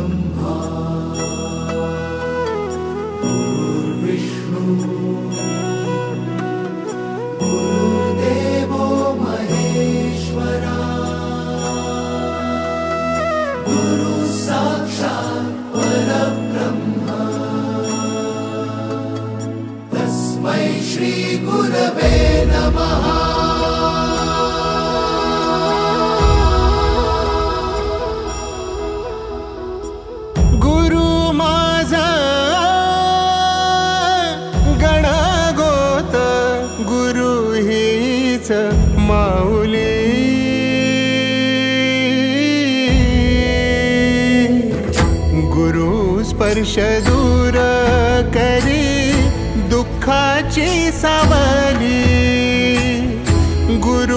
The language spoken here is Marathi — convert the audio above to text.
ब्रह्मा गुरुर्विष्णु गुरुर्देवो महेश्वरा गुरु साक्षात् परब्रह्म तस्मै श्री गुरवे नमः। माऊली गुरु स्पर्श दूर करी दुःखाची सावली गुरु